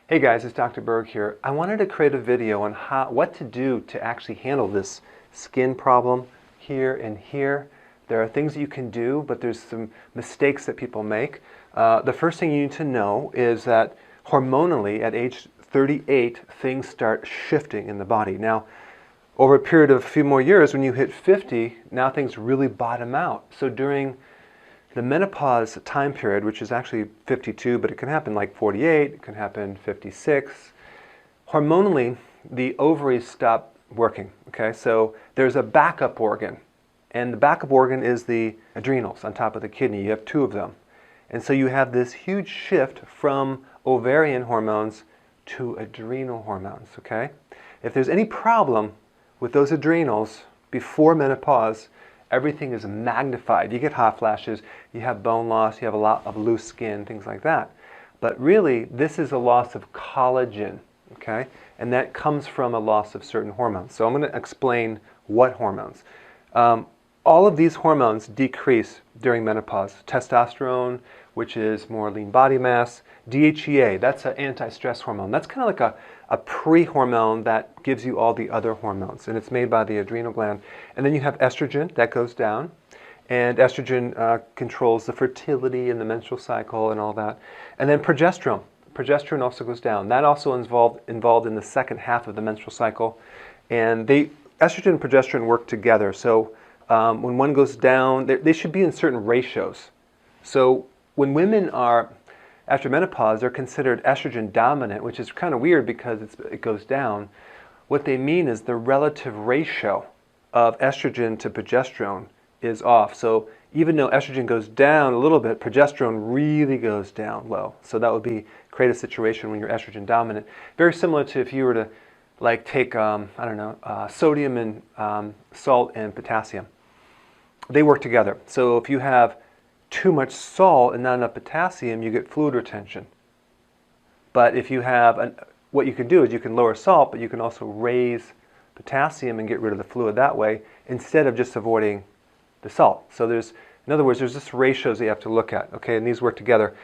Hey guys, it's Dr. Berg here. I wanted to create a video on what to do to actually handle this skin problem here and here. There are things that you can do, but there's some mistakes that people make. The first thing you need to know is that hormonally at age 38, things start shifting in the body. Now, over a period of a few more years, when you hit 50, now things really bottom out. So during the menopause time period, which is actually 52, but it can happen like 48, it can happen 56. Hormonally, the ovaries stop working, okay? So there's a backup organ, and the backup organ is the adrenals on top of the kidney. You have two of them. And so you have this huge shift from ovarian hormones to adrenal hormones, okay? If there's any problem with those adrenals before menopause, everything is magnified. You get hot flashes, you have bone loss, you have a lot of loose skin, things like that. But really, this is a loss of collagen, okay? And that comes from a loss of certain hormones. So I'm going to explain what hormones. All of these hormones decrease during menopause. Testosterone, which is more lean body mass. DHEA, that's an anti-stress hormone. That's kind of like a pre-hormone that gives you all the other hormones, and it's made by the adrenal gland. And then you have estrogen, that goes down, and estrogen controls the fertility and the menstrual cycle and all that. And then progesterone. Progesterone also goes down. That also is involved in the second half of the menstrual cycle. And estrogen and progesterone work together. So when one goes down, they should be in certain ratios. So when women are after menopause, they're considered estrogen dominant, which is kind of weird because it goes down. What they mean is the relative ratio of estrogen to progesterone is off. So even though estrogen goes down a little bit, progesterone really goes down low. So that would create a situation when you're estrogen dominant. Very similar to if you were to like take, sodium and salt and potassium. They work together. So if you have too much salt and not enough potassium, you get fluid retention. But if you have, what you can do is you can lower salt, but you can also raise potassium and get rid of the fluid that way, instead of just avoiding the salt. So in other words, there's just ratios that you have to look at, okay, and these work together.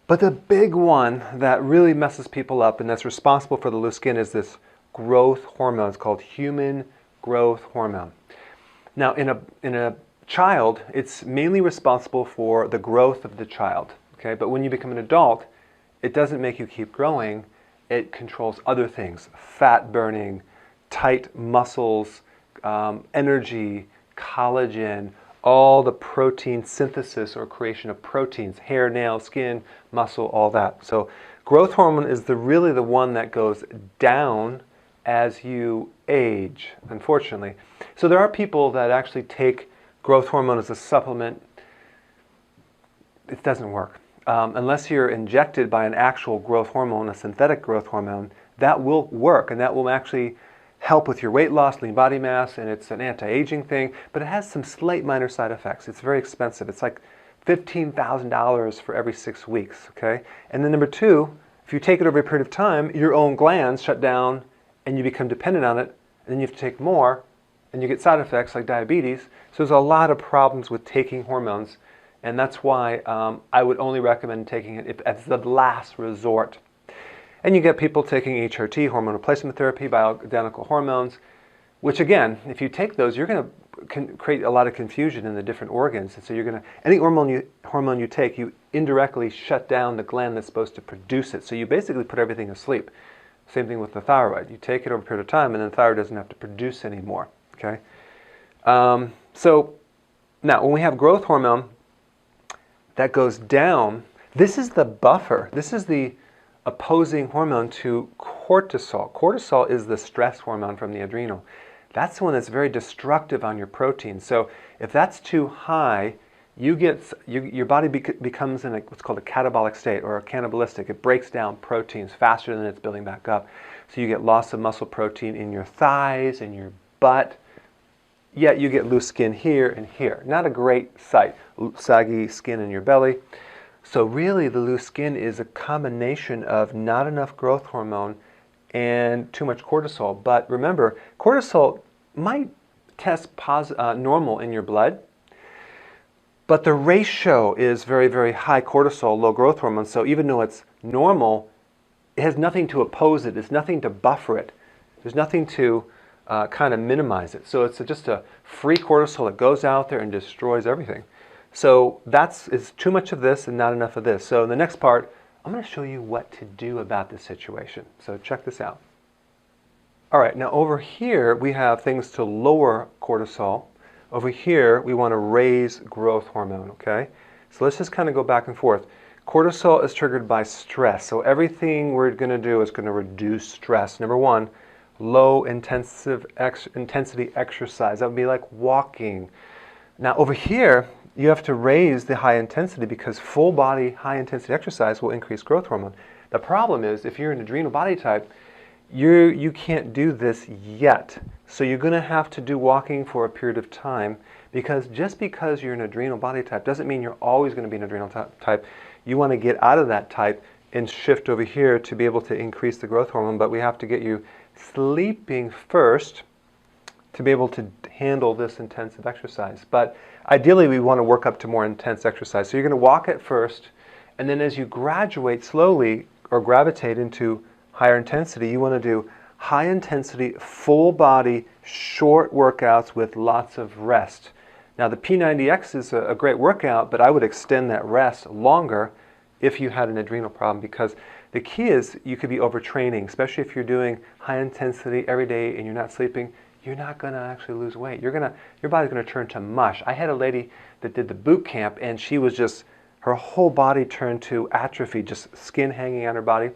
But the big one that really messes people up and that's responsible for the loose skin is this growth hormone. It's called human growth hormone. Now, in a child, it's mainly responsible for the growth of the child, okay? But when you become an adult, it doesn't make you keep growing. It controls other things: fat burning, tight muscles, energy, collagen, all the protein synthesis or creation of proteins, hair, nail, skin, muscle, all that. So growth hormone is really the one that goes down as you age, unfortunately. So there are people that actually take growth hormone as a supplement. It doesn't work. Unless you're injected by an actual growth hormone, a synthetic growth hormone, that will work, and that will actually help with your weight loss, lean body mass, and it's an anti-aging thing, but it has some slight minor side effects. It's very expensive. It's like $15,000 for every 6 weeks, okay? And then number two, if you take it over a period of time, your own glands shut down and you become dependent on it, and then you have to take more, and you get side effects like diabetes. So there's a lot of problems with taking hormones, and that's why I would only recommend taking it as the last resort. And you get people taking HRT, hormone replacement therapy, bioidentical hormones, which again, if you take those, you're going to create a lot of confusion in the different organs. And so any hormone you take, you indirectly shut down the gland that's supposed to produce it. So you basically put everything asleep. Same thing with the thyroid. You take it over a period of time, and then the thyroid doesn't have to produce anymore. Okay. So now when we have growth hormone that goes down, this is the buffer. This is the opposing hormone to cortisol. Cortisol is the stress hormone from the adrenal. That's the one that's very destructive on your protein. So if that's too high, your body becomes in what's called a catabolic state, or a cannibalistic. It breaks down proteins faster than it's building back up. So you get loss of muscle protein in your thighs, in your butt, yet you get loose skin here and here. Not a great sight. Saggy skin in your belly. So really the loose skin is a combination of not enough growth hormone and too much cortisol. But remember, cortisol might test normal in your blood, but the ratio is very, very high cortisol, low growth hormone. So even though it's normal, it has nothing to oppose it. There's nothing to buffer it. There's nothing to kind of minimize it. So it's just a free cortisol that goes out there and destroys everything. So it's too much of this and not enough of this. So in the next part, I'm going to show you what to do about this situation. So check this out. All right, now over here we have things to lower cortisol. Over here we want to raise growth hormone, okay? So let's just kind of go back and forth. Cortisol is triggered by stress. So everything we're going to do is going to reduce stress. Number one, low intensity exercise. That would be like walking. Now over here, you have to raise the high intensity because full body high intensity exercise will increase growth hormone. The problem is if you're an adrenal body type, you can't do this yet. So you're going to have to do walking for a period of time, because just because you're an adrenal body type doesn't mean you're always going to be an adrenal type. You want to get out of that type and shift over here to be able to increase the growth hormone, but we have to get you sleeping first to be able to handle this intensive exercise. But ideally we want to work up to more intense exercise. So you're going to walk at first, and then as you graduate slowly or gravitate into higher intensity, you want to do high intensity, full body, short workouts with lots of rest. Now the P90X is a great workout, but I would extend that rest longer if you had an adrenal problem, because the key is you could be overtraining, especially if you're doing high intensity every day and you're not sleeping. You're not going to actually lose weight. Your body's going to turn to mush. I had a lady that did the boot camp, and she was just, her whole body turned to atrophy, just skin hanging on her body,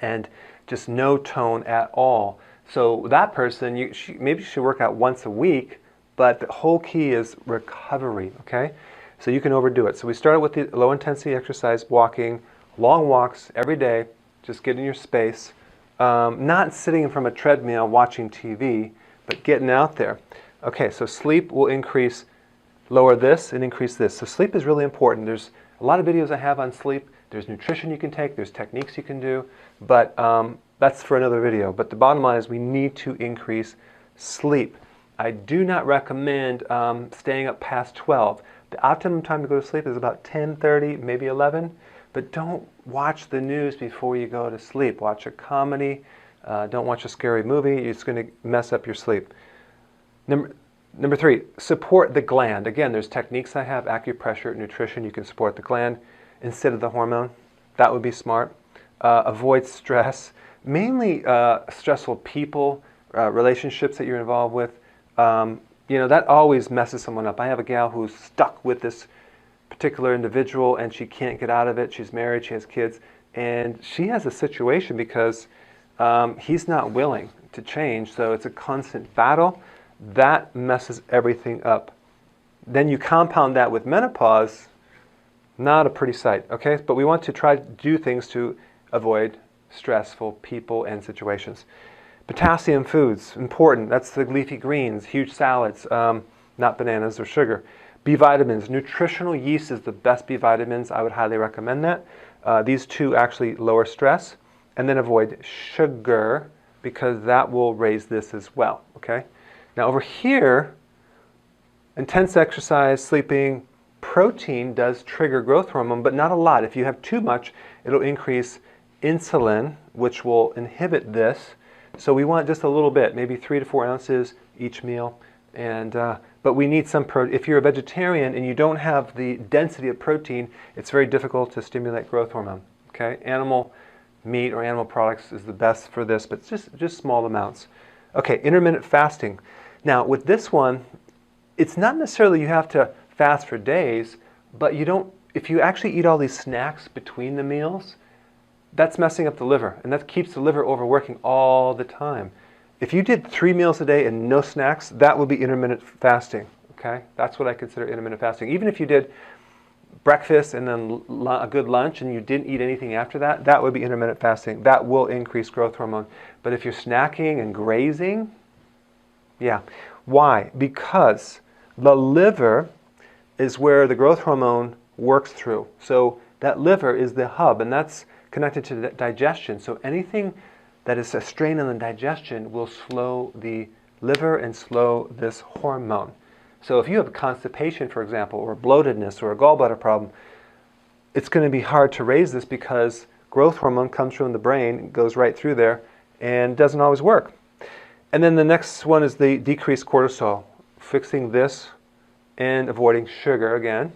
and just no tone at all. So that person, maybe she should work out once a week, but the whole key is recovery, okay? So you can overdo it. So we started with the low intensity exercise, walking, long walks every day, just get in your space, not sitting from a treadmill watching TV, but getting out there. Okay, so sleep will lower this and increase this. So sleep is really important. There's a lot of videos I have on sleep. There's nutrition you can take, there's techniques you can do, but that's for another video. But the bottom line is we need to increase sleep. I do not recommend staying up past 12. The optimum time to go to sleep is about 10:30, maybe 11, but don't watch the news before you go to sleep. Watch a comedy, don't watch a scary movie, it's going to mess up your sleep. Number three, support the gland. Again, there's techniques I have, acupressure, nutrition, you can support the gland instead of the hormone. That would be smart. Avoid stress, mainly stressful people, relationships that you're involved with. That always messes someone up. I have a gal who's stuck with this particular individual and she can't get out of it. She's married, she has kids, and she has a situation because he's not willing to change, so it's a constant battle. That messes everything up. Then you compound that with menopause, not a pretty sight, okay? But we want to try to do things to avoid stressful people and situations. Potassium foods, important. That's the leafy greens, huge salads, not bananas or sugar. B vitamins, nutritional yeast is the best B vitamins. I would highly recommend that. These two actually lower stress. And then avoid sugar, because that will raise this as well, okay? Now over here, intense exercise, sleeping, protein does trigger growth hormone, but not a lot. If you have too much, it'll increase insulin, which will inhibit this. So we want just a little bit, maybe 3 to 4 ounces each meal. But we need some protein. If you're a vegetarian and you don't have the density of protein, it's very difficult to stimulate growth hormone. Okay, animal meat or animal products is the best for this, but just small amounts. Okay, intermittent fasting. Now with this one, it's not necessarily you have to fast for days, but you don't. If you actually eat all these snacks between the meals, that's messing up the liver, and that keeps the liver overworking all the time. If you did 3 meals a day and no snacks, that would be intermittent fasting, okay? That's what I consider intermittent fasting. Even if you did breakfast and then a good lunch and you didn't eat anything after that, that would be intermittent fasting. That will increase growth hormone. But if you're snacking and grazing, yeah. Why? Because the liver is where the growth hormone works through. So that liver is the hub, and that's connected to the digestion. So anything that is a strain on the digestion will slow the liver and slow this hormone. So if you have constipation, for example, or bloatedness or a gallbladder problem, it's going to be hard to raise this because growth hormone comes from the brain, goes right through there, and doesn't always work. And then the next one is the decreased cortisol. Fixing this and avoiding sugar again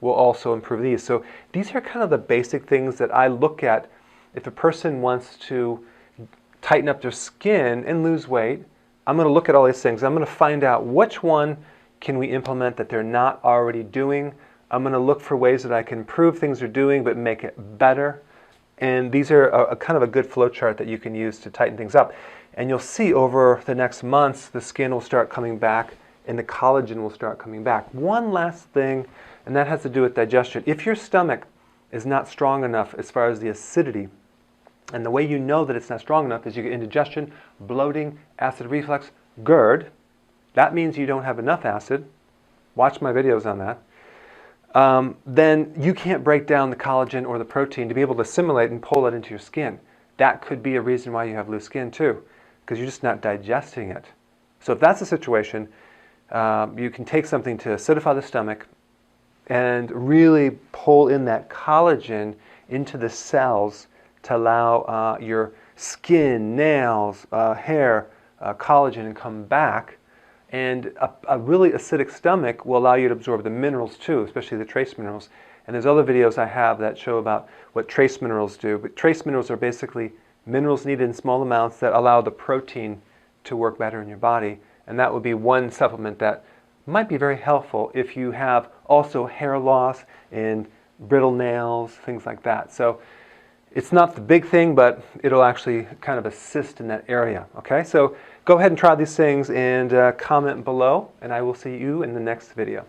will also improve these. So these are kind of the basic things that I look at if a person wants to tighten up their skin and lose weight. I'm going to look at all these things. I'm going to find out which one can we implement that they're not already doing. I'm going to look for ways that I can improve things they're doing but make it better. And these are a kind of a good flow chart that you can use to tighten things up. And you'll see over the next months the skin will start coming back and the collagen will start coming back. One last thing, and that has to do with digestion. If your stomach is not strong enough as far as the acidity, and the way you know that it's not strong enough is you get indigestion, bloating, acid reflux, GERD. That means you don't have enough acid. Watch my videos on that. Then you can't break down the collagen or the protein to be able to assimilate and pull it into your skin. That could be a reason why you have loose skin too, because you're just not digesting it. So if that's the situation, you can take something to acidify the stomach and really pull in that collagen into the cells to allow your skin, nails, hair, collagen to come back. And a really acidic stomach will allow you to absorb the minerals too, especially the trace minerals. And there's other videos I have that show about what trace minerals do. But trace minerals are basically minerals needed in small amounts that allow the protein to work better in your body. And that would be one supplement that might be very helpful if you have also hair loss and brittle nails, things like that. So it's not the big thing, but it'll actually kind of assist in that area. Okay, so go ahead and try these things and comment below, and I will see you in the next video.